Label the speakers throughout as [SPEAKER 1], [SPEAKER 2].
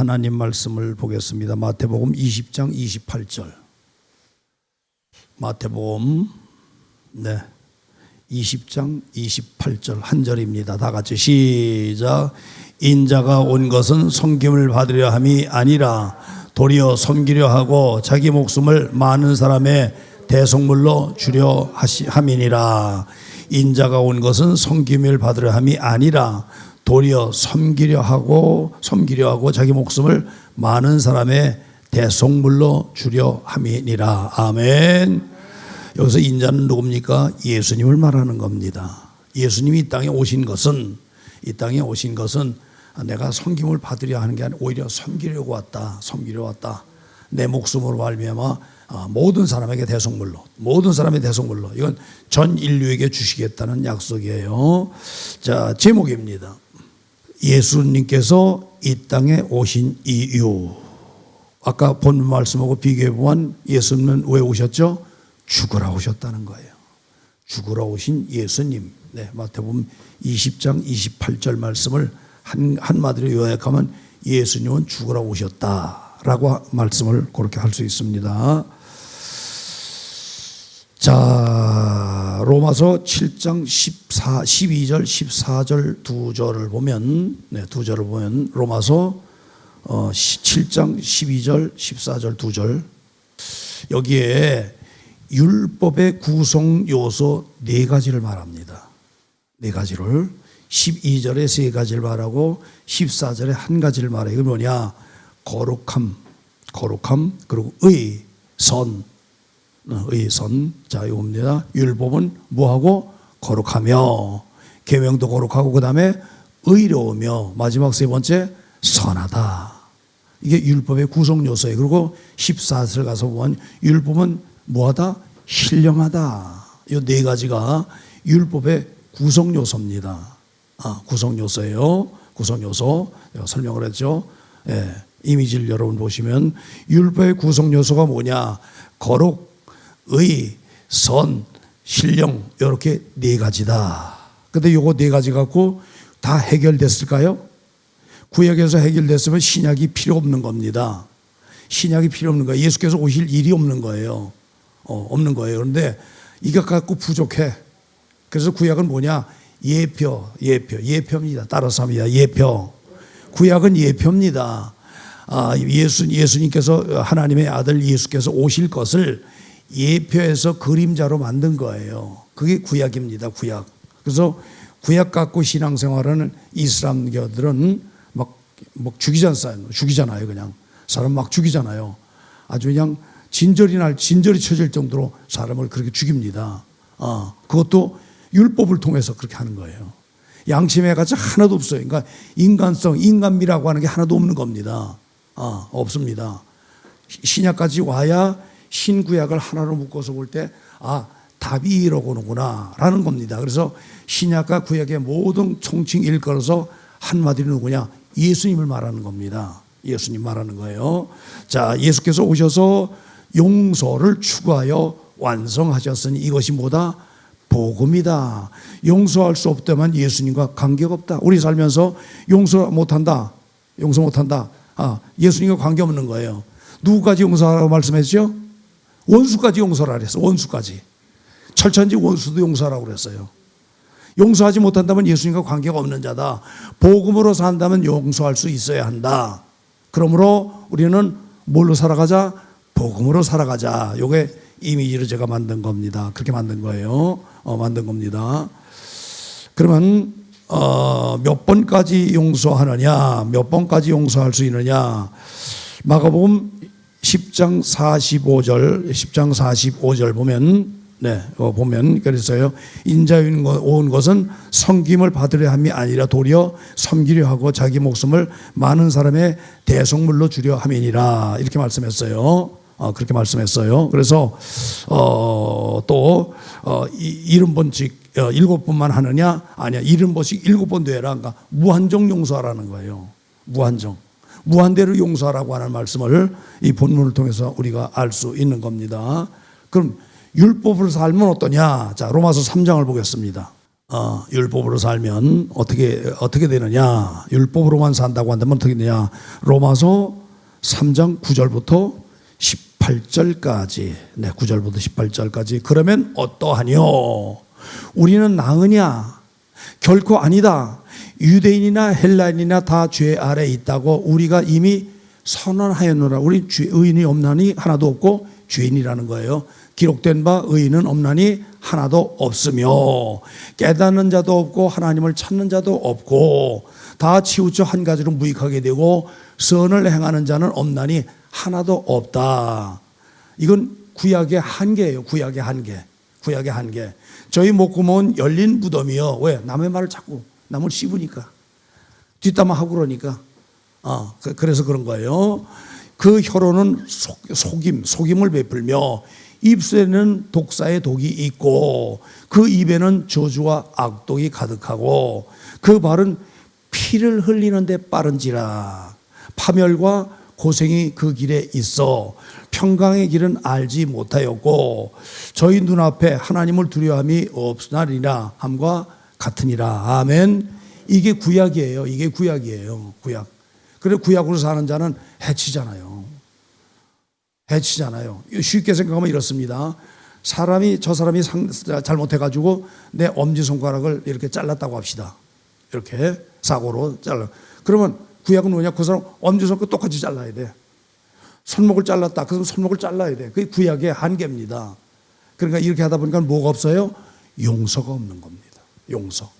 [SPEAKER 1] 하나님 말씀을 보겠습니다. 마태복음 20장 28절. 마태복음 20장 28절 한 절입니다. 다 같이 시작. 인자가 온 것은 섬김을 받으려 함이 아니라 도리어 섬기려 하고 자기 목숨을 많은 사람의 대속물로 주려 함이니라. 인자가 온 것은 섬김을 받으려 함이 아니라 도리어 섬기려 하고 자기 목숨을 많은 사람의 대속물로 주려 함이니라. 아멘. 여기서 인자는 누굽니까? 예수님을 말하는 겁니다. 예수님이 이 땅에 오신 것은 내가 섬김을 받으려 하는 게 아니라 오히려 섬기려고 왔다. 내 목숨으로 말미암아 모든 사람의 대속물로 이건 전 인류에게 주시겠다는 약속이에요. 자, 제목입니다. 예수님께서 이 땅에 오신 이유. 아까 본 말씀하고 비교해 보면 예수님은 왜 오셨죠? 죽으러 오셨다는 거예요. 죽으러 오신 예수님. 마태복음 20장 28절 말씀을 한마디로 요약하면 예수님은 죽으러 오셨다라고 말씀을 그렇게 할 수 있습니다. 자, 로마서 7장 12절 14절 두 절을 보면 로마서 7장 12절 14절 두 절, 여기에 율법의 구성 요소 4가지를 말합니다. 4가지를 12절에 3가지를 말하고 14절에 1가지를 말해요. 이게 뭐냐? 거룩함 그리고 의선. 자, 이겁니다. 율법은 뭐하고? 거룩하며, 계명도 거룩하고, 그 다음에 의로우며, 마지막 3번째 선하다. 이게 율법의 구성 요소예요. 그리고 14절 가서 보면 율법은 뭐하다? 신령하다. 이 4가지가 율법의 구성 요소입니다. 구성 요소예요. 구성 요소. 설명을 했죠. 이미지를 여러분 보시면 율법의 구성 요소가 뭐냐? 거룩, 의, 선, 신령, 이렇게 4가지다. 근데 요거 4가지 갖고 다 해결됐을까요? 구약에서 해결됐으면 신약이 필요 없는 겁니다. 신약이 필요 없는 거예요. 예수께서 오실 일이 없는 거예요. 없는 거예요. 그런데 이거 갖고 부족해. 그래서 구약은 뭐냐? 예표입니다. 따라서 합니다. 예표. 구약은 예표입니다. 예수님께서, 하나님의 아들 예수께서 오실 것을 예표해서 그림자로 만든 거예요. 그게 구약입니다. 구약. 그래서 구약 갖고 신앙생활하는 이슬람교들은 막 죽이잖아요. 그냥 사람 막 죽이잖아요. 아주 그냥 진절이 쳐질 정도로 사람을 그렇게 죽입니다. 그것도 율법을 통해서 그렇게 하는 거예요. 양심해가지고 하나도 없어요. 그러니까 인간미라고 하는 게 하나도 없는 겁니다. 없습니다. 신약까지 와야 신구약을 하나로 묶어서 볼 때 답이 이러고는구나 라는 겁니다. 그래서 신약과 구약의 모든 총칭 일컬어서 한마디로 누구냐? 예수님을 말하는 겁니다. 예수님 말하는 거예요. 자, 예수께서 오셔서 용서를 추구하여 완성하셨으니 이것이 뭐다? 복음이다. 용서할 수 없다면 예수님과 관계가 없다. 우리 살면서 용서 못한다. 예수님과 관계없는 거예요. 누구까지 용서하라고 말씀했죠? 원수까지 용서하라 그랬어요. 원수까지. 철천지 원수도 용서하라고 그랬어요. 용서하지 못한다면 예수님과 관계가 없는 자다. 복음으로 산다면 용서할 수 있어야 한다. 그러므로 우리는 뭘로 살아가자? 복음으로 살아가자. 요게 이미지로 제가 만든 겁니다. 그렇게 만든 거예요. 만든 겁니다. 그러면 몇 번까지 용서하느냐? 몇 번까지 용서할 수 있느냐? 마가복음 10장 45절 보면 그래서요. 인자에 온 것은 섬김을 받으려 함이 아니라 도리어 섬기려 하고 자기 목숨을 많은 사람의 대속물로 주려 함이니라. 이렇게 말씀했어요. 그렇게 말씀했어요. 그래서 또 70번씩 7번만 하느냐? 아니야. 70번씩 7번도 해라. 그러니까 무한정 용서하라는 거예요. 무한대로 용서하라고 하는 말씀을 이 본문을 통해서 우리가 알 수 있는 겁니다. 그럼 율법을 살면 어떠냐? 자, 로마서 3장을 보겠습니다. 율법으로 살면 어떻게 되느냐? 율법으로만 산다고 한다면 어떻게 되냐? 로마서 3장 9절부터 18절까지. 네, 9절부터 18절까지. 그러면 어떠하뇨? 우리는 나으냐? 결코 아니다. 유대인이나 헬라인이나 다 죄 아래 있다고 우리가 이미 선언하였노라. 우리 의인이 없나니 하나도 없고 죄인이라는 거예요. 기록된 바 의인은 없나니 하나도 없으며 깨닫는 자도 없고 하나님을 찾는 자도 없고 다 치우쳐 한 가지로 무익하게 되고 선을 행하는 자는 없나니 하나도 없다. 이건 구약의 한계예요. 구약의 한계. 구약의 한계. 저희 목구멍은 열린 무덤이요. 왜? 남의 말을 자꾸 남을 씹으니까 뒷담화하고 그러니까 그래서 그런 거예요. 그 혀로는 속임을 베풀며 입술에는 독사의 독이 있고 그 입에는 저주와 악독이 가득하고 그 발은 피를 흘리는데 빠른지라. 파멸과 고생이 그 길에 있어 평강의 길은 알지 못하였고 저희 눈앞에 하나님을 두려움이 없으나리라 함과 같으니라. 아멘. 이게 구약이에요. 이게 구약이에요. 구약. 그래 구약으로 사는 자는 해치잖아요. 해치잖아요. 쉽게 생각하면 이렇습니다. 저 사람이 잘못해가지고 내 엄지손가락을 이렇게 잘랐다고 합시다. 이렇게 사고로 잘라. 그러면 구약은 뭐냐? 그 사람 엄지손가락 똑같이 잘라야 돼. 손목을 잘랐다. 그럼 손목을 잘라야 돼. 그게 구약의 한계입니다. 그러니까 이렇게 하다 보니까 뭐가 없어요? 용서가 없는 겁니다. 용서.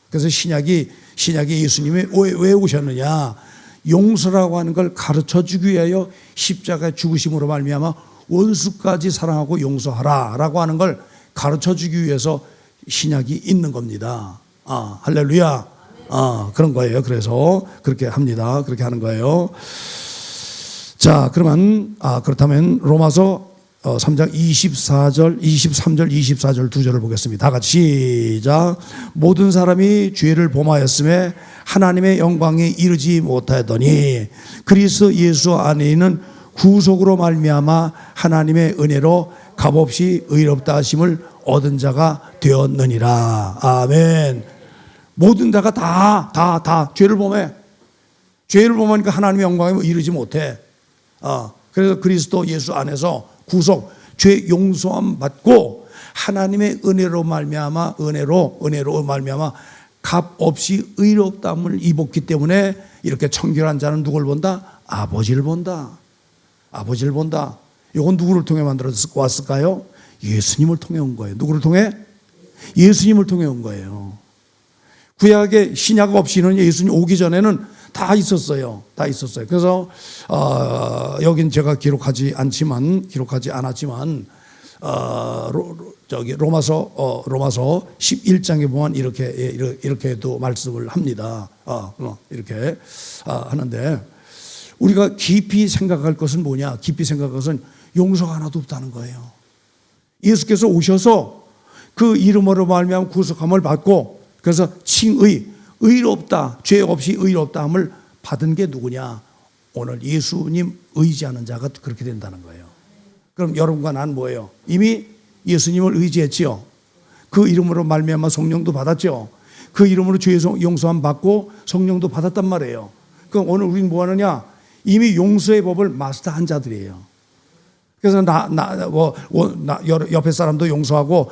[SPEAKER 1] 그래서 신약이 예수님이 왜 오셨느냐? 용서라고 하는 걸 가르쳐 주기 위하여 십자가의 죽으심으로 말미암아 원수까지 사랑하고 용서하라라고 하는 걸 가르쳐 주기 위해서 신약이 있는 겁니다. 할렐루야. 그런 거예요. 그래서 그렇게 합니다. 그렇게 하는 거예요. 자, 그러면 그렇다면 로마서 3장 23절 24절 두 절을 보겠습니다. 다 같이 시작. 모든 사람이 죄를 범하였음에 하나님의 영광에 이르지 못하였더니 그리스도 예수 안에 있는 구속으로 말미암아 하나님의 은혜로 값없이 의롭다 하심을 얻은 자가 되었느니라. 아멘. 모든 자가 다 죄를 범해. 죄를 범하니까 하나님의 영광에 이르지 못해. 그래서 그리스도 예수 안에서 구속, 죄 용서함 받고 하나님의 은혜로 말미암아 은혜로 말미암아 값 없이 의롭다함을 입었기 때문에 이렇게 청결한 자는 누굴 본다? 아버지를 본다. 아버지를 본다. 이건 누구를 통해 만들어서 왔을까요? 예수님을 통해 온 거예요. 누구를 통해? 예수님을 통해 온 거예요. 구약에 신약 없이는 예수님 오기 전에는 다 있었어요. 다 있었어요. 그래서 여긴 제가 기록하지 않았지만 로마서 11장에 보면 이렇게도 말씀을 합니다. 이렇게 하는데 우리가 깊이 생각할 것은 뭐냐? 깊이 생각할 것은 용서가 하나도 없다는 거예요. 예수께서 오셔서 그 이름으로 말미암아 구속함을 받고 그래서 의롭다, 죄 없이 의롭다함을 받은 게 누구냐? 오늘 예수님 의지하는 자가 그렇게 된다는 거예요. 그럼 여러분과 난 뭐예요? 이미 예수님을 의지했지요. 그 이름으로 말미암아 성령도 받았죠. 그 이름으로 죄 용서함 받고 성령도 받았단 말이에요. 그럼 오늘 우리는 뭐 하느냐? 이미 용서의 법을 마스터한 자들이에요. 그래서 옆에 사람도 용서하고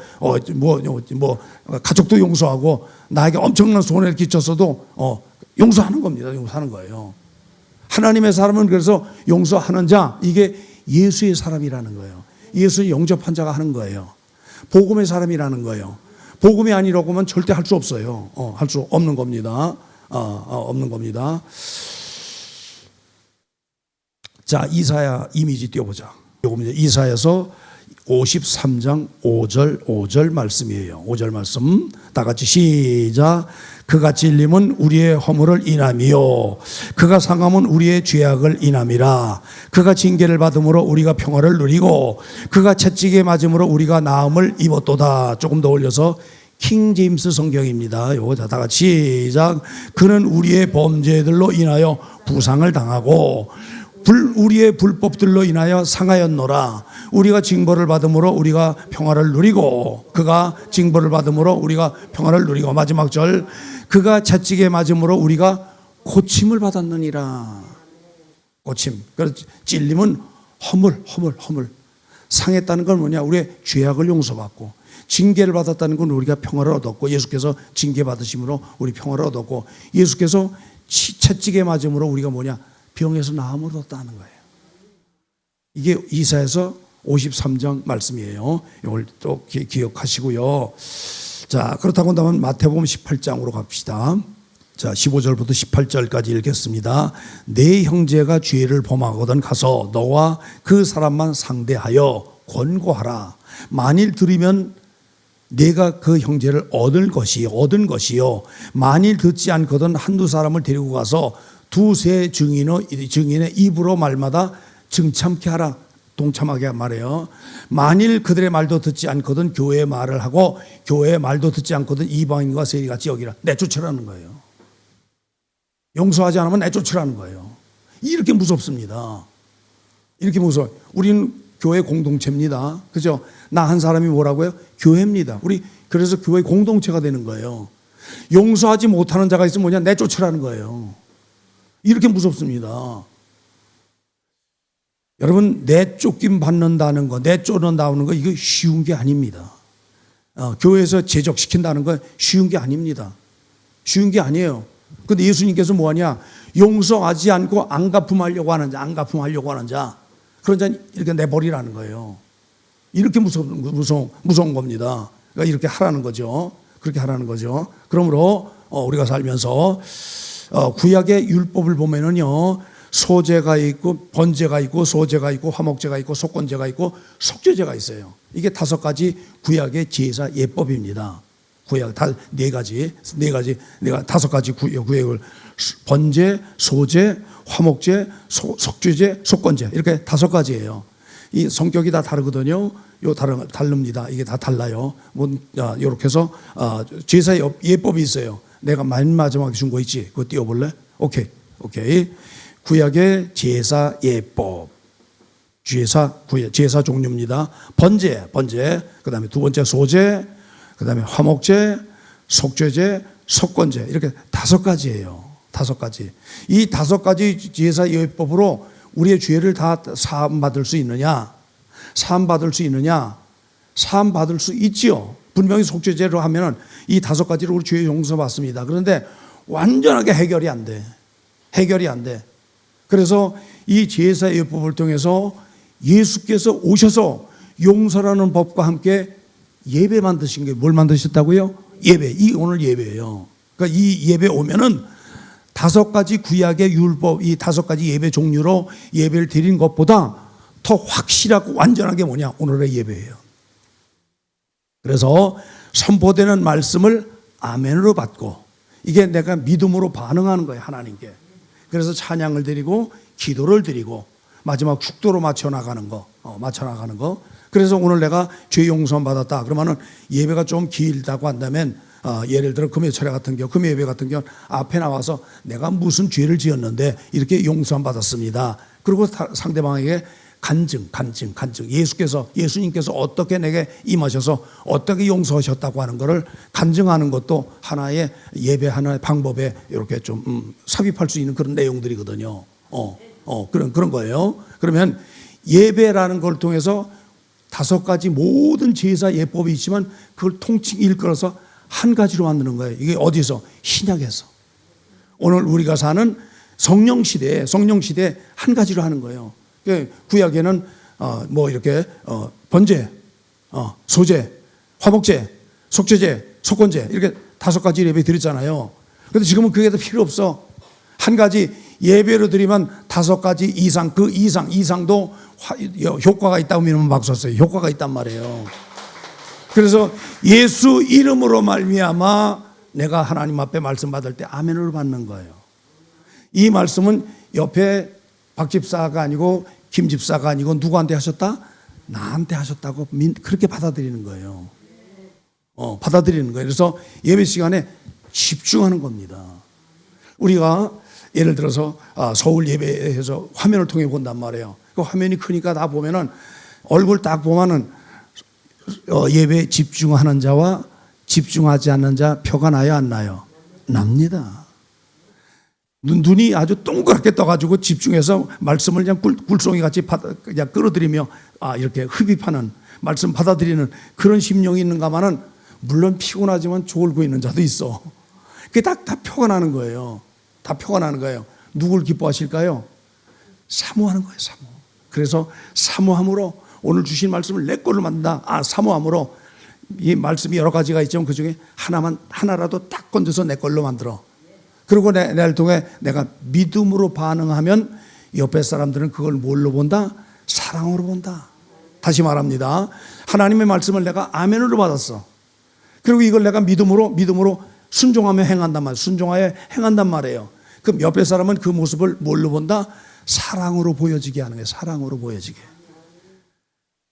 [SPEAKER 1] 가족도 용서하고 나에게 엄청난 손해를 끼쳤어도 용서하는 겁니다. 용서하는 거예요. 하나님의 사람은 그래서 용서하는 자, 이게 예수의 사람이라는 거예요. 예수 영접한 자가 하는 거예요. 복음의 사람이라는 거예요. 복음이 아니라고 하면 절대 할 수 없어요. 할 수 없는 겁니다. 없는 겁니다. 자, 이사야 이미지 띄워보자. 이사야서 53장 5절 말씀이에요. 5절 말씀 다 같이 시작. 그가 찔림은 우리의 허물을 인함이요 그가 상함은 우리의 죄악을 인함이라. 그가 징계를 받음으로 우리가 평화를 누리고 그가 채찍에 맞음으로 우리가 나음을 입었도다. 조금 더 올려서 킹 제임스 성경입니다. 요거 다 같이 시작. 그는 우리의 범죄들로 인하여 부상을 당하고 우리의 불법들로 인하여 상하였노라. 우리가 징벌을 받음으로 우리가 평화를 누리고, 그가 징벌을 받음으로 우리가 평화를 누리고, 마지막 절, 그가 채찍에 맞음으로 우리가 고침을 받았느니라. 고침. 그래서 찔림은 허물. 상했다는 건 뭐냐? 우리의 죄악을 용서받고, 징계를 받았다는 건 우리가 평화를 얻었고, 예수께서 징계 받으심으로 우리 평화를 얻었고, 예수께서 채찍에 맞음으로 우리가 뭐냐? 병에서 나음을 얻었다는 거예요. 이게 이사야서 53장 말씀이에요. 이걸 또 기억하시고요. 자, 그렇다고 한다면 마태복음 18장으로 갑시다. 자, 15절부터 18절까지 읽겠습니다. 내 형제가 죄를 범하거든 가서 너와 그 사람만 상대하여 권고하라. 만일 들으면 내가 그 형제를 얻은 것이요. 만일 듣지 않거든 한두 사람을 데리고 가서 두세 증인의 입으로 말마다 증참케 하라. 동참하게 말해요. 만일 그들의 말도 듣지 않거든 교회의 말을 하고, 교회의 말도 듣지 않거든 이방인과 세리같이 여기라. 내쫓으라는 거예요. 용서하지 않으면 내쫓으라는 거예요. 이렇게 무섭습니다. 이렇게 무서워요. 우리는 교회 공동체입니다. 그죠? 나 한 사람이 뭐라고요? 교회입니다. 우리 그래서 교회 공동체가 되는 거예요. 용서하지 못하는 자가 있으면 뭐냐? 내쫓으라는 거예요. 이렇게 무섭습니다. 여러분, 내쫓김 받는다는 거, 내쫓는다는 거, 이거 쉬운 게 아닙니다. 교회에서 제적시킨다는 거 쉬운 게 아닙니다. 쉬운 게 아니에요. 근데 예수님께서 뭐하냐? 용서하지 않고 안갚음하려고 하는 자, 그런 자 이렇게 내버리라는 거예요. 이렇게 무서운 겁니다. 그러니까 이렇게 하라는 거죠. 그렇게 하라는 거죠. 그러므로 우리가 살면서 구약의 율법을 보면은요, 소제가 있고 번제가 있고 소제가 있고 화목제가 있고 속건제가 있고 속죄제가 있어요. 이게 5가지 구약의 제사 예법입니다. 구약 네 가지 내가 5가지 구약을 번제, 소제, 화목제, 속죄제, 속건제 이렇게 5가지예요. 이 성격이 다 다르거든요. 다릅니다. 이게 다 달라요. 이렇게 해서 제사 예법이 있어요. 내가 맨 마지막에 준 거 있지? 그거 띄워볼래? 오케이. 구약의 제사 예법. 제사 종류입니다. 번제. 그 다음에 두 번째 소제, 그 다음에 화목제, 속죄제, 속건제. 이렇게 5가지예요. 5가지. 이 5가지 제사 예법으로 우리의 죄를 다 사함받을 수 있느냐? 사함받을 수 있지요. 분명히 속죄제로 하면은 이 5가지로 우리 죄 용서받습니다. 그런데 완전하게 해결이 안 돼. 그래서 이 제사 예법을 통해서 예수께서 오셔서 용서라는 법과 함께 예배 만드신 게 뭘 만드셨다고요? 예배. 이 오늘 예배예요. 그러니까 이 예배 오면은 5가지 구약의 율법, 이 5가지 예배 종류로 예배를 드린 것보다 더 확실하고 완전하게 뭐냐? 오늘의 예배예요. 그래서 선포되는 말씀을 아멘으로 받고, 이게 내가 믿음으로 반응하는 거예요, 하나님께. 그래서 찬양을 드리고 기도를 드리고 마지막 축도로 맞춰 나가는 거. 그래서 오늘 내가 죄 용서 받았다 그러면은 예배가 좀 길다고 한다면 예를 들어 금요 철야 같은 경우, 금요 예배 같은 경우 앞에 나와서 내가 무슨 죄를 지었는데 이렇게 용서 받았습니다. 그리고 상대방에게 간증. 예수님께서 어떻게 내게 임하셔서 어떻게 용서하셨다고 하는 것을 간증하는 것도 하나의 예배 하나의 방법에 이렇게 좀 삽입할 수 있는 그런 내용들이거든요. 그런 거예요. 그러면 예배라는 걸 통해서 5가지 모든 제사 예법이 있지만 그걸 통칭 일컬어서 한 가지로 만드는 거예요. 이게 어디서? 신약에서. 오늘 우리가 사는 성령 시대에 한 가지로 하는 거예요. 구약에는 이렇게 번제, 소제, 화목제, 속죄제, 속건제 이렇게 5가지 예배 드렸잖아요. 그런데 지금은 그게 다 필요 없어. 한 가지 예배로 드리면 5가지 이상, 그 이상도 효과가 있다고 믿으면 막 썼어요. 효과가 있단 말이에요. 그래서 예수 이름으로 말미암아 내가 하나님 앞에 말씀 받을 때 아멘으로 받는 거예요. 이 말씀은 옆에 박 집사가 아니고 김 집사가 아니고 누구한테 하셨다? 나한테 하셨다고 그렇게 받아들이는 거예요. 그래서 예배 시간에 집중하는 겁니다. 우리가 예를 들어서 서울 예배에서 화면을 통해 본단 말이에요. 그 화면이 크니까 다 보면은 얼굴 딱 보면은 예배에 집중하는 자와 집중하지 않는 자 표가 나요, 안 나요? 납니다. 눈이 아주 동그랗게 떠가지고 집중해서 말씀을 그냥 굴송이 같이 그냥 끌어들이며 이렇게 흡입하는, 말씀 받아들이는 그런 심령이 있는가마는 물론 피곤하지만 졸고 있는 자도 있어. 그게 다 표가 나는 거예요. 다 표가 나는 거예요. 누굴 기뻐하실까요? 사모하는 거예요, 사모. 그래서 사모함으로 오늘 주신 말씀을 내 걸로 만든다. 사모함으로 이 말씀이 여러 가지가 있지만 그 중에 하나라도 딱 건져서 내 걸로 만들어. 그리고 나를 통해 내가 믿음으로 반응하면 옆에 사람들은 그걸 뭘로 본다? 사랑으로 본다. 다시 말합니다. 하나님의 말씀을 내가 아멘으로 받았어. 그리고 이걸 내가 믿음으로 순종하며 행한단 말이에요. 순종하여 행한단 말이에요. 그럼 옆에 사람은 그 모습을 뭘로 본다? 사랑으로 보여지게 하는 거예요. 사랑으로 보여지게.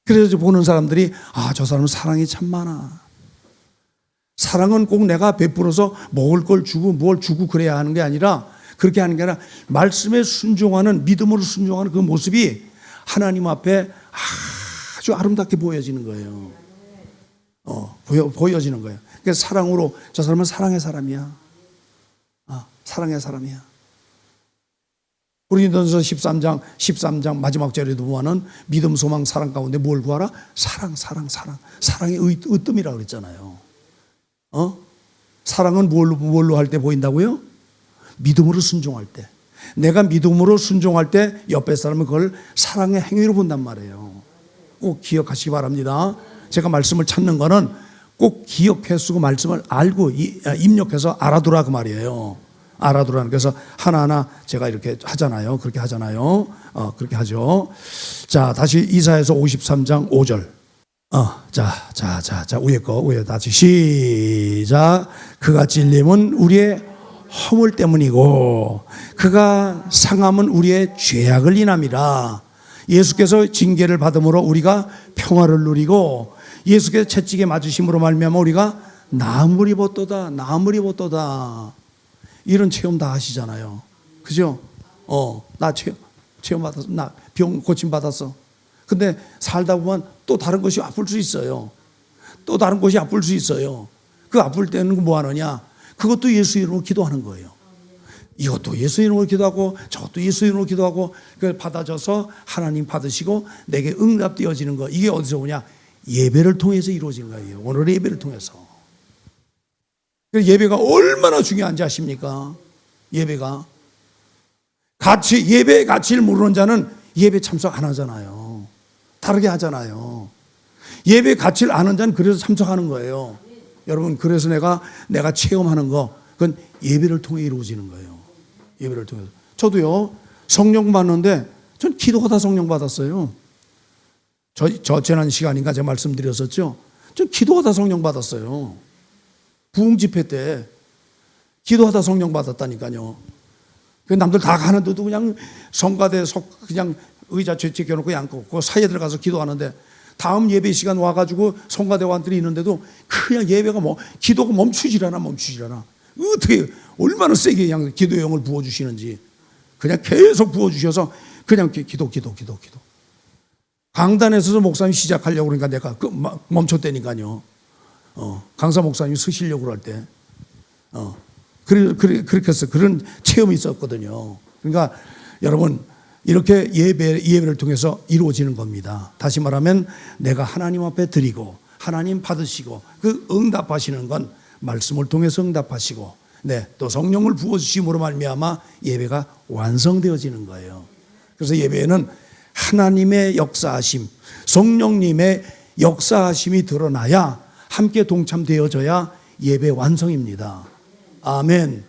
[SPEAKER 1] 그래서 보는 사람들이 저 사람은 사랑이 참 많아. 사랑은 꼭 내가 베풀어서 먹을 걸 주고 뭘 주고 그래야 하는 게 아니라, 그렇게 하는 게 아니라 말씀에 순종하는, 믿음으로 순종하는 그 모습이 하나님 앞에 아주 아름답게 보여지는 거예요. 보여지는 거예요. 그래서 사랑으로, 저 사람은 사랑의 사람이야. 사랑의 사람이야. 고린도전서 13장 마지막 절에도 보면은 믿음, 소망, 사랑 가운데 뭘 구하라? 사랑의 으뜸이라고 그랬잖아요. 사랑은 뭘로 할 때 보인다고요? 믿음으로 순종할 때. 내가 믿음으로 순종할 때 옆에 사람은 그걸 사랑의 행위로 본단 말이에요. 꼭 기억하시기 바랍니다. 제가 말씀을 찾는 거는 꼭 기억해 쓰고 말씀을 알고 입력해서 알아두라 그 말이에요. 알아두라는. 그래서 하나하나 제가 이렇게 하잖아요. 그렇게 하잖아요. 그렇게 하죠. 자, 다시 이사야서 53장 5절. 위에 다시 시작. 그가 찔림은 우리의 허물 때문이고 그가 상함은 우리의 죄악을 인함이라. 예수께서 징계를 받음으로 우리가 평화를 누리고 예수께서 채찍에 맞으심으로 말미암아 우리가 나음을 입었도다. 이런 체험 다 하시잖아요. 그죠? 나 체험 받았어. 나 병 고침 받았어. 근데 살다 보면 또 다른 것이 아플 수 있어요. 또 다른 것이 아플 수 있어요. 그 아플 때는 뭐 하느냐? 그것도 예수 이름으로 기도하는 거예요. 이것도 예수 이름으로 기도하고 저것도 예수 이름으로 기도하고 그걸 받아줘서 하나님 받으시고 내게 응답되어지는 거. 이게 어디서 오냐? 예배를 통해서 이루어지는 거예요. 오늘의 예배를 통해서. 예배가 얼마나 중요한지 아십니까? 예배가. 예배의 가치를 모르는 자는 예배 참석 안 하잖아요. 다르게 하잖아요. 예배 가치를 아는 자는 그래서 참석하는 거예요. 여러분, 그래서 내가 체험하는 거, 그건 예배를 통해 이루어지는 거예요. 예배를 통해서. 저도요, 성령 받는데 전 기도하다 성령 받았어요. 저 지난 시간인가 제가 말씀드렸었죠. 전 기도하다 성령 받았어요. 부흥 집회 때 기도하다 성령 받았다니까요. 남들 다 가는데도 그냥 성가대 그냥 의자 제껴놓고 앉고 그 사이에 들어가서 기도하는데 다음 예배 시간 와가지고 성가대원들이 있는데도 그냥 예배가 기도가 멈추질 않아. 어떻게 얼마나 세게 그냥 기도의 영을 부어주시는지 그냥 계속 부어주셔서 그냥 기도. 강단에서 목사님 시작하려고 그러니까 내가 멈췄다니까요. 강사 목사님이 서시려고 할 때. 그렇게 해서 그런 체험이 있었거든요. 그러니까 여러분, 이렇게 예배를 통해서 이루어지는 겁니다. 다시 말하면 내가 하나님 앞에 드리고 하나님 받으시고 그 응답하시는 건 말씀을 통해서 응답하시고 또 성령을 부어주심으로 말미암아 예배가 완성되어지는 거예요. 그래서 예배에는 하나님의 역사하심, 성령님의 역사하심이 드러나야 함께 동참되어져야 예배 완성입니다. 아멘.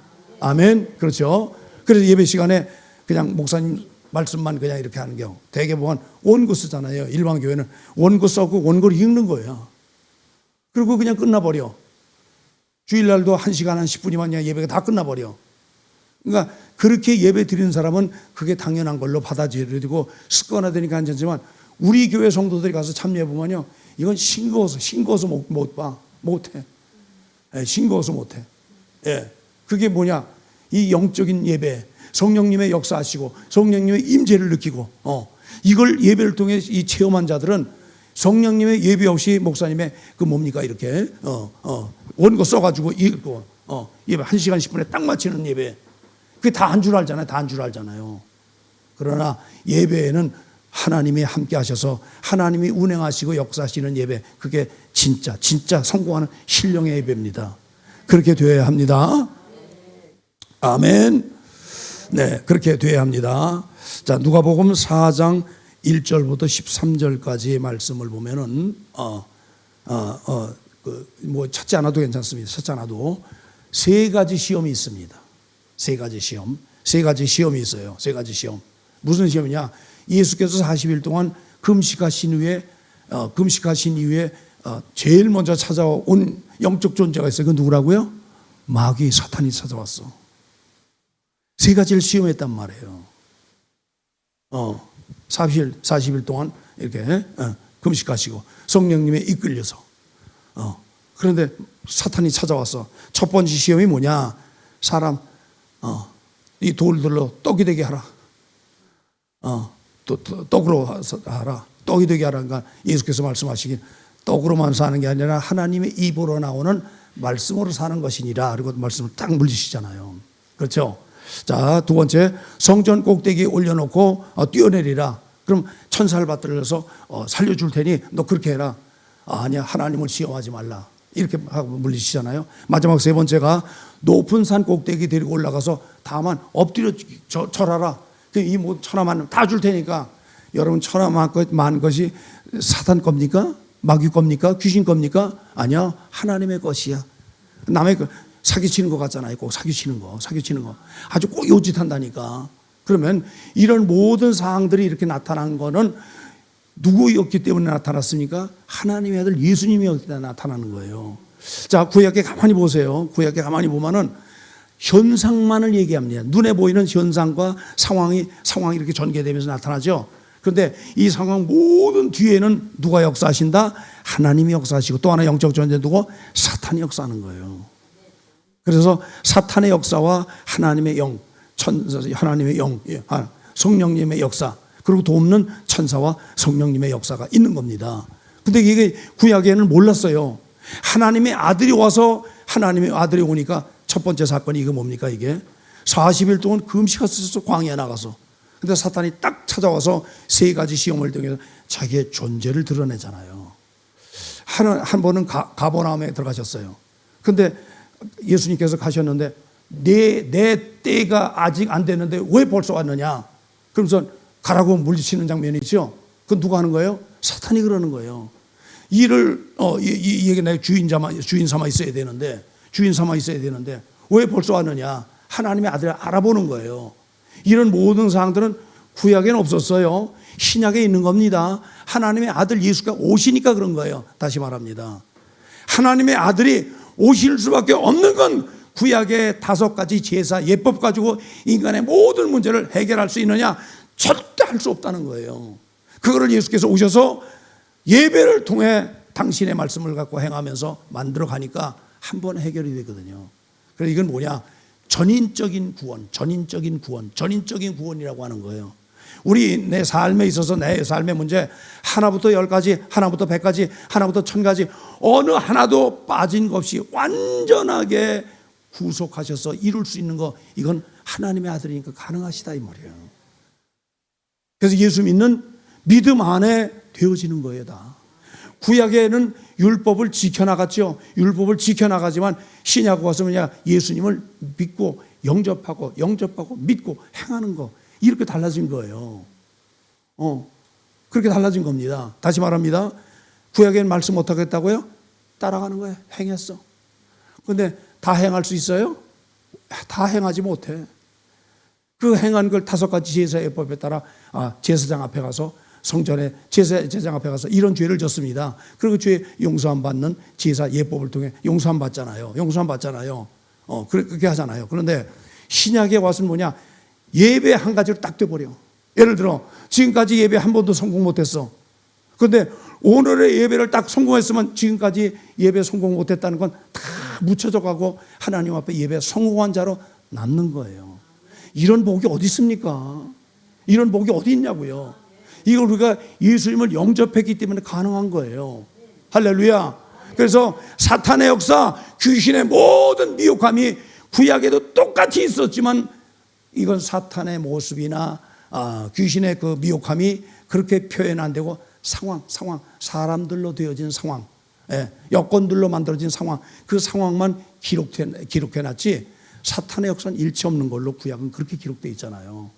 [SPEAKER 1] 그렇죠. 그래서 예배 시간에 그냥 목사님 말씀만 그냥 이렇게 하는 경우 대개 보면 원고 쓰잖아요. 일반 교회는 원고 써고 원고를 읽는 거예요. 그리고 그냥 끝나버려. 주일날도 1시간 한 10분이면 그냥 예배가 다 끝나버려. 그러니까 그렇게 예배 드리는 사람은 그게 당연한 걸로 받아들여지고 습관화되니까 괜찮지만 우리 교회 성도들이 가서 참여해 보면요, 이건 싱거워서 못해. 싱거워서 못해. 그게 뭐냐? 이 영적인 예배, 성령님의 역사하시고 성령님의 임재를 느끼고 이걸 예배를 통해 이 체험한 자들은 성령님의 예배 없이 목사님의 그 뭡니까 이렇게 원고 써가지고 읽고 예배 1시간 10분에 딱 마치는 예배, 그게 다 한 줄 알잖아요. 다 한 줄 알잖아요. 그러나 예배에는 하나님이 함께 하셔서 하나님이 운행하시고 역사하시는 예배, 그게 진짜 성공하는 신령의 예배입니다. 그렇게 되어야 합니다. 아멘. 네, 그렇게 되어야 합니다. 자, 누가복음 4장 1절부터 13절까지의 말씀을 보면은 뭐 찾지 않아도 괜찮습니다. 찾지 않아도 세 가지 시험이 있습니다. 세 가지 시험이 있어요. 세 가지 시험. 무슨 시험이냐? 예수께서 40일 동안 금식하신 이후에 제일 먼저 찾아온 영적 존재가 있어요. 그 누구라고요? 마귀, 사탄이 찾아왔어. 세 가지를 시험했단 말이에요. 40일 동안 이렇게 금식하시고 성령님에 이끌려서 그런데 사탄이 찾아왔어. 첫 번째 시험이 뭐냐? 사람 이 돌들로 떡이 되게 하라. 또 떡으로 하라. 떡이 되게 하라니까 예수께서 말씀하시긴 떡으로만 사는 게 아니라 하나님의 입으로 나오는 말씀으로 사는 것이니라. 그리고 말씀을 딱 물리시잖아요. 그렇죠? 자, 두 번째, 성전 꼭대기에 올려놓고 뛰어내리라. 그럼 천사를 받들어서 살려줄 테니 너 그렇게 해라. 아니야, 하나님을 시험하지 말라. 이렇게 하고 물리시잖아요. 마지막 세 번째가 높은 산 꼭대기 데리고 올라가서 다만 엎드려 절하라. 이 뭐 천하만 다 줄 테니까. 여러분, 천하만 것이 사탄 겁니까? 마귀 겁니까? 귀신 겁니까? 아니야, 하나님의 것이야. 남의 사기치는 것 같잖아요. 꼭 사기치는 거. 아주 꼭 요짓한다니까. 그러면 이런 모든 사항들이 이렇게 나타난 거는 누구였기 때문에 나타났습니까? 하나님의 아들 예수님이었기 때문에 나타나는 거예요. 자, 구약에 가만히 보세요. 구약에 가만히 보면은 현상만을 얘기합니다. 눈에 보이는 현상과 상황이 이렇게 전개되면서 나타나죠. 그런데 이 상황 모든 뒤에는 누가 역사하신다? 하나님이 역사하시고 또 하나 영적 존재 누구? 사탄이 역사하는 거예요. 그래서 사탄의 역사와 하나님의 영, 하나님의 영, 성령님의 역사, 그리고 돕는 천사와 성령님의 역사가 있는 겁니다. 근데 이게 구약에는 몰랐어요. 하나님의 아들이 와서 하나님의 아들이 오니까 첫 번째 사건이 이거 뭡니까? 이게 40일 동안 금식했어서 광야에 나가서. 근데 사탄이 딱 찾아와서 세 가지 시험을 통해서 자기의 존재를 드러내잖아요. 한 번은 가버나움에 들어가셨어요. 근데 예수님께서 가셨는데 내 때가 아직 안 됐는데 왜 벌써 왔느냐? 그러면서 가라고 물리치는 장면이 있죠. 그건 누가 하는 거예요? 사탄이 그러는 거예요. 이를 이게 내 주인 삼아 있어야 되는데 왜 벌써 왔느냐? 하나님의 아들을 알아보는 거예요. 이런 모든 사항들은 구약에는 없었어요. 신약에 있는 겁니다. 하나님의 아들 예수가 오시니까 그런 거예요. 다시 말합니다. 하나님의 아들이 오실 수밖에 없는 건 구약의 5가지 제사, 예법 가지고 인간의 모든 문제를 해결할 수 있느냐? 절대 할 수 없다는 거예요. 그거를 예수께서 오셔서 예배를 통해 당신의 말씀을 갖고 행하면서 만들어 가니까 한 번에 해결이 되거든요. 그래서 이건 뭐냐? 전인적인 구원이라고 하는 거예요. 우리 내 삶에 있어서 내 삶의 문제 하나부터 10가지, 하나부터 100가지, 하나부터 1000가지 어느 하나도 빠진 것 없이 완전하게 구속하셔서 이룰 수 있는 거, 이건 하나님의 아들이니까 가능하시다 이 말이에요. 그래서 예수 믿는 믿음 안에 되어지는 거예요. 다. 구약에는 율법을 지켜나갔죠. 율법을 지켜나가지만 신약 와서 뭐냐? 예수님을 믿고 영접하고 믿고 행하는 거, 이렇게 달라진 거예요. 그렇게 달라진 겁니다. 다시 말합니다. 구약에는 말씀 못하게 했다고요? 따라가는 거예요. 행했어. 그런데 다 행할 수 있어요? 다 행하지 못해. 그 행한 걸 5가지 제사의 법에 따라 제사장 앞에 가서 성전에 제사장 앞에 가서 이런 죄를 졌습니다. 그리고 죄 용서함 받는 제사 예법을 통해 용서함 받잖아요. 그렇게 하잖아요. 그런데 신약에 와서는 뭐냐? 예배 한 가지로 딱 돼버려. 예를 들어 지금까지 예배 한 번도 성공 못했어. 그런데 오늘의 예배를 딱 성공했으면 지금까지 예배 성공 못했다는 건 다 묻혀져 가고 하나님 앞에 예배 성공한 자로 남는 거예요. 이런 복이 어디 있습니까? 이런 복이 어디 있냐고요. 이걸 우리가 예수님을 영접했기 때문에 가능한 거예요. 할렐루야. 그래서 사탄의 역사, 귀신의 모든 미혹함이 구약에도 똑같이 있었지만 이건 사탄의 모습이나 귀신의 그 미혹함이 그렇게 표현 안 되고 상황, 사람들로 되어진 상황, 여건들로 만들어진 상황, 그 상황만 기록해놨지 사탄의 역사는 일치 없는 걸로 구약은 그렇게 기록되어 있잖아요.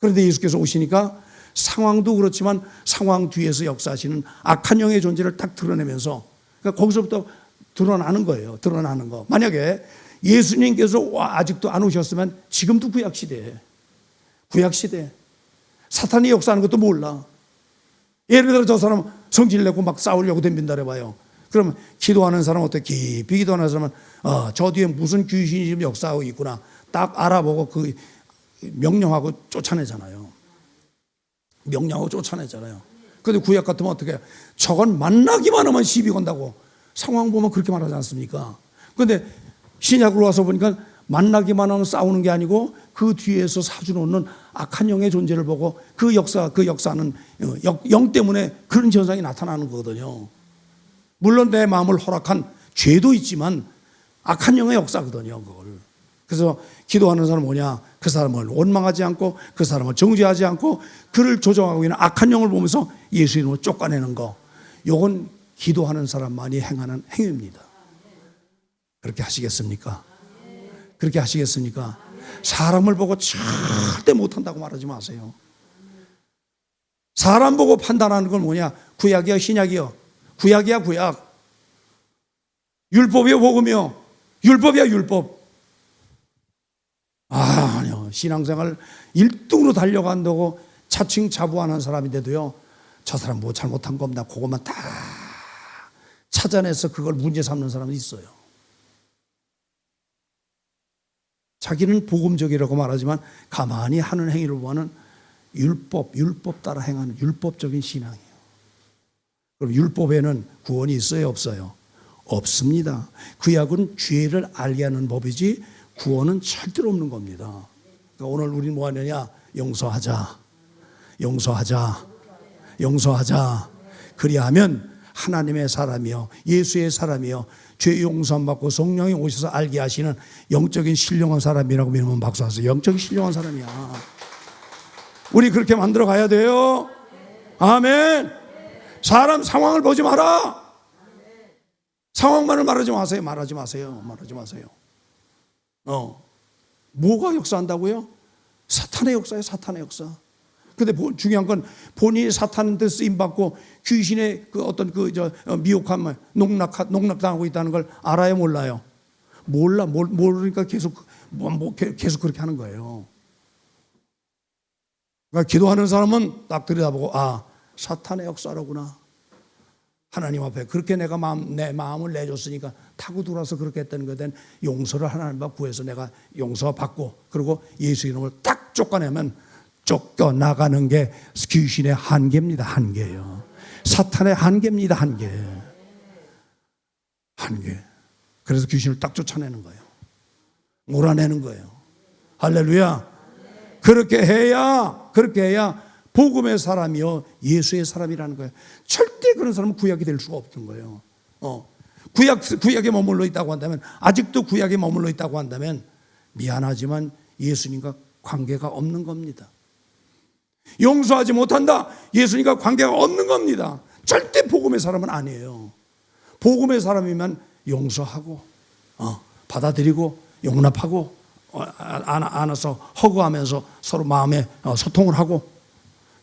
[SPEAKER 1] 그런데 예수께서 오시니까 상황도 그렇지만 상황 뒤에서 역사하시는 악한 영의 존재를 딱 드러내면서, 그러니까 거기서부터 드러나는 거예요. 드러나는 거. 만약에 예수님께서 아직도 안 오셨으면 지금도 구약시대에 사탄이 역사하는 것도 몰라. 예를 들어 저 사람 성질 내고 막 싸우려고 덤빈다 해봐요. 그러면 기도하는 사람은 어떻게 깊이 기도하는 사람은 저 뒤에 무슨 귀신이 지금 역사하고 있구나 딱 알아보고 그 명령하고 쫓아내잖아요. 그런데 구약 같으면 어떻게 해요? 저건 만나기만 하면 시비 건다고 상황 보면 그렇게 말하지 않습니까? 그런데 신약으로 와서 보니까 만나기만 하면 싸우는 게 아니고 그 뒤에서 사주놓는 악한 영의 존재를 보고 그 역사는 영 때문에 그런 현상이 나타나는 거거든요. 물론 내 마음을 허락한 죄도 있지만 악한 영의 역사거든요, 그걸. 그래서 기도하는 사람은 뭐냐? 그 사람을 원망하지 않고 그 사람을 정죄하지 않고 그를 조종하고 있는 악한 영을 보면서 예수 이름으로 쫓아내는 거. 이건 기도하는 사람만이 행하는 행위입니다. 그렇게 하시겠습니까? 그렇게 하시겠습니까? 사람을 보고 절대 못한다고 말하지 마세요. 사람 보고 판단하는 건 뭐냐? 구약이야, 신약이요? 구약이야, 구약. 율법이요, 복음이요? 율법이야, 율법. 아니요. 신앙생활 1등으로 달려간다고 자칭자부하는 사람인데도요, 저 사람 뭐 잘못한 겁니다. 그것만 다 찾아내서 그걸 문제 삼는 사람이 있어요. 자기는 복음적이라고 말하지만 가만히 하는 행위를 보면 율법 따라 행하는 율법적인 신앙이에요. 그럼 율법에는 구원이 있어요, 없어요? 없습니다. 구약은 죄를 알게 하는 법이지 구원은 절대로 없는 겁니다. 그러니까 오늘 우리는 뭐 하느냐? 용서하자. 그리하면 하나님의 사람이요, 예수의 사람이요, 죄 용서함 받고 성령이 오셔서 알게 하시는 영적인 신령한 사람이라고 믿으면 박수 하세요. 영적인 신령한 사람이야. 우리 그렇게 만들어 가야 돼요. 아멘. 사람 상황을 보지 마라. 상황만을 말하지 마세요. 뭐가 역사한다고요? 사탄의 역사예요, 사탄의 역사. 근데 중요한 건 본인이 사탄한테 쓰임받고 귀신의 그 어떤 미혹함을 농락당하고 있다는 걸 알아요, 몰라요? 모르니까 계속 그렇게 하는 거예요. 그러니까 기도하는 사람은 딱 들여다보고 사탄의 역사로구나. 하나님 앞에 그렇게 내가 내 마음을 내줬으니까 타고 들어와서 그렇게 했다는 것에 대한 용서를 하나님 앞에 구해서 내가 용서받고 그리고 예수 이름을 딱 쫓아내면 쫓겨나가는 게 귀신의 한계입니다. 한계예요. 사탄의 한계입니다. 한계. 그래서 귀신을 딱 쫓아내는 거예요. 몰아내는 거예요. 할렐루야. 그렇게 해야 복음의 사람이요, 예수의 사람이라는 거예요. 절대 그런 사람은 구약이 될 수가 없는 거예요. 구약에 머물러 있다고 한다면, 아직도 구약에 머물러 있다고 한다면 미안하지만 예수님과 관계가 없는 겁니다. 용서하지 못한다, 예수님과 관계가 없는 겁니다. 절대 복음의 사람은 아니에요. 복음의 사람이면 용서하고 받아들이고 용납하고 안아서 허구하면서 서로 마음에 소통을 하고,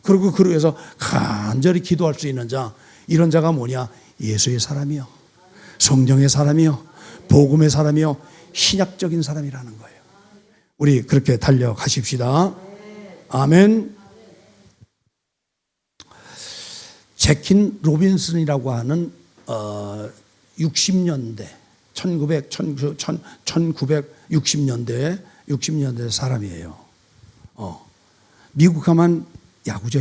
[SPEAKER 1] 그리고 그로 해서 간절히 기도할 수 있는 자, 이런 자가 뭐냐? 예수의 사람이요, 성령의 사람이요, 복음의 사람이요, 신약적인 사람이라는 거예요. 우리 그렇게 달려가십시다. 아멘. 제킨 로빈슨이라고 하는 60년대 1960년대 사람이에요. 미국 가면 야구죠.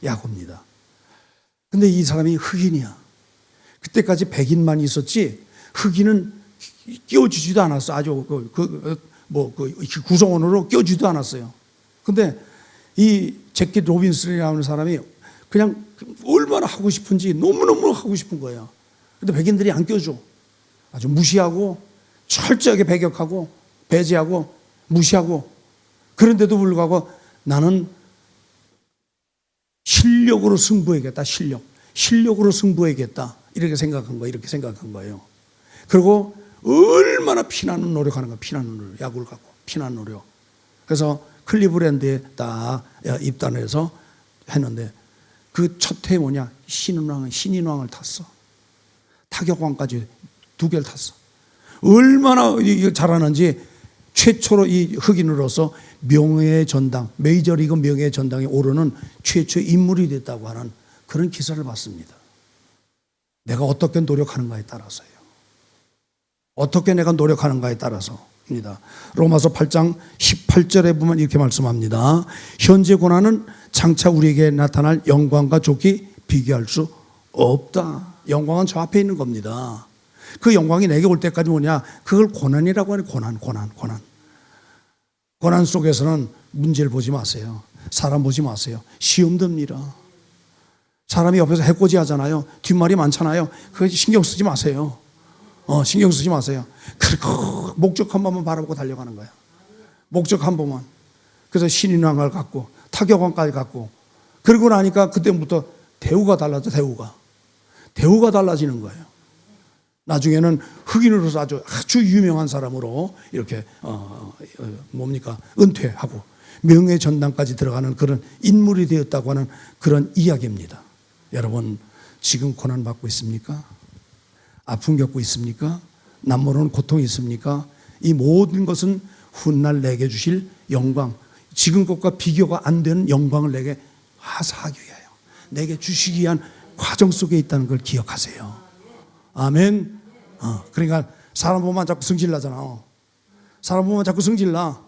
[SPEAKER 1] 야구입니다. 근데 이 사람이 흑인이야. 그때까지 백인만 있었지 흑인은 끼워주지도 않았어. 아주 그 구성원으로 껴주지도 않았어요. 근데 이 제키 로빈슨이라는 사람이 그냥 얼마나 하고 싶은지 너무너무 하고 싶은 거예요. 근데 백인들이 안 껴줘. 아주 무시하고 철저하게 배격하고 배제하고 무시하고, 그런데도 불구하고 나는 실력으로 승부해야겠다. 실력으로 승부해야겠다. 이렇게 생각한 거예요. 그리고 얼마나 피나는 노력하는 거야. 피나는 노력. 약을 갖고 피나는 노력. 그래서 클리브랜드에 딱 입단을 해서 했는데 그 첫 해 뭐냐? 신인왕을 탔어. 타격왕까지 2개를 탔어. 얼마나 잘하는지 최초로 이 흑인으로서 명예의 전당, 메이저리그 명예의 전당에 오르는 최초의 인물이 됐다고 하는 그런 기사를 봤습니다. 내가 어떻게 노력하는가에 따라서요. 어떻게 내가 노력하는가에 따라서입니다. 로마서 8장 18절에 보면 이렇게 말씀합니다. 현재 고난은 장차 우리에게 나타날 영광과 좋게 비교할 수 없다. 영광은 저 앞에 있는 겁니다. 그 영광이 내게 올 때까지 뭐냐? 그걸 고난이라고 하는 고난 속에서는 문제를 보지 마세요. 사람 보지 마세요. 시험 듭니다. 사람이 옆에서 해코지 하잖아요. 뒷말이 많잖아요. 그거 신경 쓰지 마세요. 신경 쓰지 마세요. 그리고 목적 한 번만 바라보고 달려가는 거야. 목적 한 번만. 그래서 신인왕을 갖고 타격왕까지 갖고, 그러고 나니까 그때부터 대우가 달라져. 대우가 달라지는 거예요. 나중에는 흑인으로서 아주 유명한 사람으로 이렇게 은퇴하고 명예 전당까지 들어가는 그런 인물이 되었다고 하는 그런 이야기입니다. 여러분, 지금 고난 받고 있습니까? 아픔 겪고 있습니까? 남모르는 고통이 있습니까? 이 모든 것은 훗날 내게 주실 영광, 지금 것과 비교가 안 되는 영광을 내게 하사하기 위하여 내게 주시기 위한 과정 속에 있다는 걸 기억하세요. 아멘. 그러니까 사람 보면 자꾸 성질나잖아. 사람 보면 자꾸 성질나.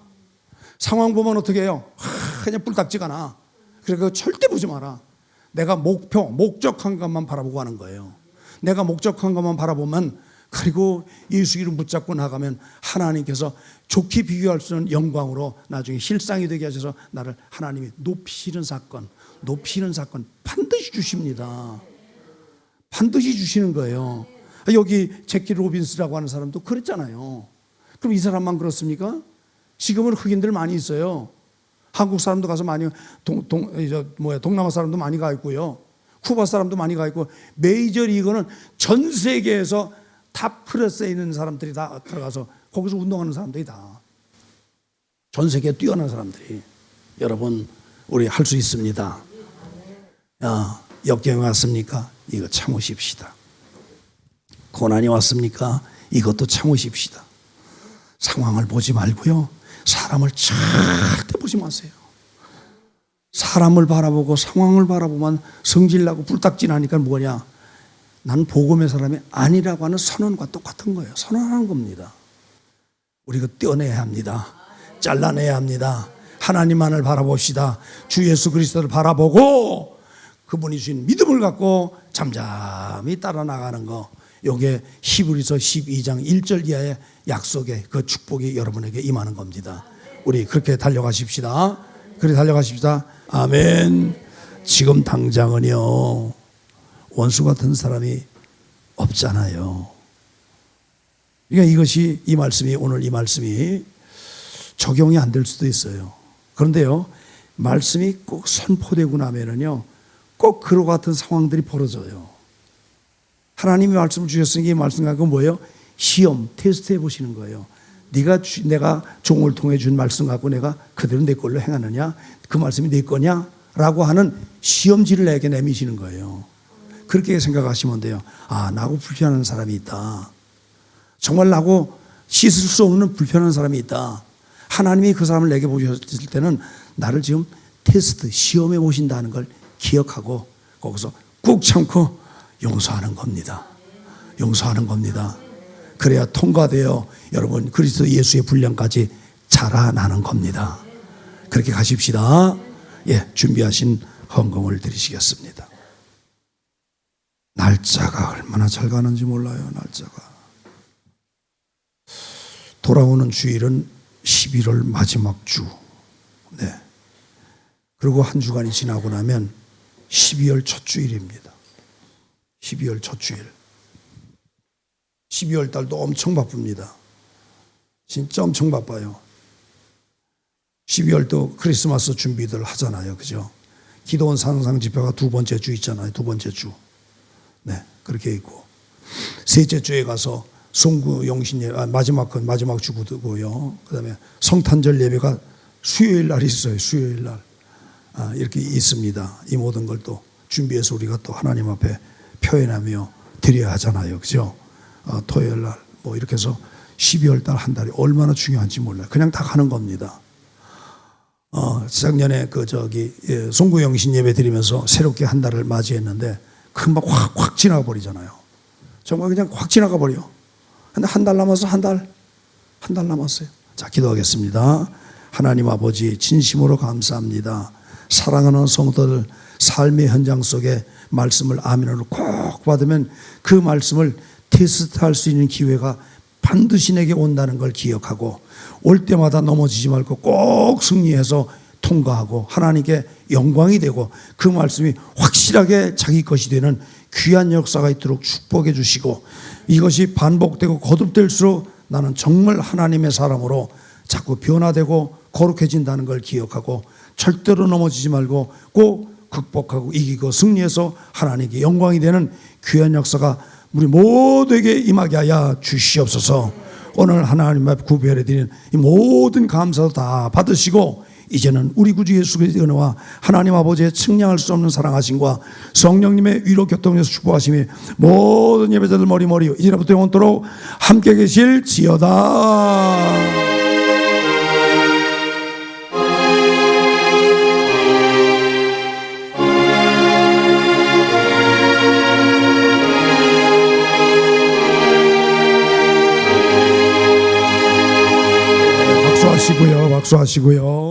[SPEAKER 1] 상황 보면 어떻게 해요? 그냥 뿔딱지가 나. 그러니까 절대 보지 마라. 내가 목적한 것만 바라보고 하는 거예요. 내가 목적한 것만 바라보면, 그리고 예수 이름 붙잡고 나가면 하나님께서 좋게 비교할 수 있는 영광으로 나중에 실상이 되게 하셔서 나를 하나님이 높이시는 사건 반드시 주십니다. 반드시 주시는 거예요. 여기 제키 로빈스라고 하는 사람도 그랬잖아요. 그럼 이 사람만 그렇습니까? 지금은 흑인들 많이 있어요. 한국 사람도 가서 많이, 동남아 사람도 많이 가 있고요. 쿠바 사람도 많이 가 있고, 메이저리그는 전 세계에서 탑 클래스에 있는 사람들이 다 들어가서 거기서 운동하는 사람들이 다, 전 세계에 뛰어난 사람들이. 여러분, 우리 할 수 있습니다. 역경이 왔습니까? 이거 참으십시다. 고난이 왔습니까? 이것도 참으십시다. 상황을 보지 말고요, 사람을 절대 보지 마세요. 사람을 바라보고 상황을 바라보면 성질나고 불딱지나니까 뭐냐? 난 복음의 사람이 아니라고 하는 선언과 똑같은 거예요. 선언하는 겁니다. 우리가 떼어내야 합니다. 잘라내야 합니다. 하나님만을 바라봅시다. 주 예수 그리스도를 바라보고 그분이 주신 믿음을 갖고 잠잠히 따라 나가는 거. 요게 히브리서 12장 1절 이하의 약속의 그 축복이 여러분에게 임하는 겁니다. 우리 그렇게 달려가십시다. 그렇게 달려가십시다. 아멘. 지금 당장은요, 원수 같은 사람이 없잖아요. 그러니까 이것이, 이 말씀이, 오늘 이 말씀이 적용이 안 될 수도 있어요. 그런데요, 말씀이 꼭 선포되고 나면은요, 꼭 그와 같은 상황들이 벌어져요. 하나님이 말씀을 주셨으니 이 말씀 갖고 뭐예요? 시험, 테스트 해보시는 거예요. 내가 종을 통해 준 말씀 갖고 내가 그대로 내 걸로 행하느냐? 그 말씀이 내 거냐? 라고 하는 시험지를 내게 내미시는 거예요. 그렇게 생각하시면 돼요. 나하고 불편한 사람이 있다. 정말 나하고 씻을 수 없는 불편한 사람이 있다. 하나님이 그 사람을 내게 보셨을 때는 나를 지금 테스트, 시험해 보신다는 걸 기억하고 거기서 꾹 참고 용서하는 겁니다. 용서하는 겁니다. 그래야 통과되어 여러분 그리스도 예수의 분량까지 자라나는 겁니다. 그렇게 가십시다. 준비하신 헌금을 드리시겠습니다. 날짜가 얼마나 잘 가는지 몰라요. 날짜가. 돌아오는 주일은 11월 마지막 주. 네. 그리고 한 주간이 지나고 나면 12월 첫 주일입니다. 12월 첫 주일. 12월 달도 엄청 바쁩니다. 진짜 엄청 바빠요. 12월도 크리스마스 준비들 하잖아요. 그죠? 기도원 산상 집회가 두 번째 주 있잖아요. 두 번째 주. 네, 그렇게 있고. 셋째 주에 가서 송구 영신 예배, 마지막 주고요. 그 다음에 성탄절 예배가 수요일 날 있어요. 수요일 날. 이렇게 있습니다. 이 모든 걸 또 준비해서 우리가 또 하나님 앞에 표현하며 드려야 하잖아요. 그죠? 토요일 날 뭐 이렇게 해서 12월 달 한 달이 얼마나 중요한지 몰라요. 그냥 다 가는 겁니다. 작년에 송구 영신 예배 드리면서 새롭게 한 달을 맞이했는데 금방 확 지나가 버리잖아요. 정말 그냥 확 지나가 버려. 근데 한 달 남았어. 한 달 남았어요. 자, 기도하겠습니다. 하나님 아버지 진심으로 감사합니다. 사랑하는 성도들 삶의 현장 속에 말씀을 아멘으로 꼭 받으면 그 말씀을 테스트할 수 있는 기회가 반드시 내게 온다는 걸 기억하고 올 때마다 넘어지지 말고 꼭 승리해서 통과하고 하나님께 영광이 되고 그 말씀이 확실하게 자기 것이 되는 귀한 역사가 있도록 축복해 주시고 이것이 반복되고 거듭될수록 나는 정말 하나님의 사람으로 자꾸 변화되고 거룩해진다는 걸 기억하고 절대로 넘어지지 말고 꼭 극복하고 이기고 승리해서 하나님께 영광이 되는 귀한 역사가 우리 모두에게 임하게 하여 주시옵소서. 오늘 하나님 앞에 구별해 드리는 이 모든 감사도 다 받으시고 이제는 우리 구주 예수 그리스도의 은혜와 하나님 아버지의 측량할 수 없는 사랑하심과 성령님의 위로 교통에서 축복하심이 모든 예배자들 머리 이제부터 영원토록 함께 계실지어다. 박수하시고요.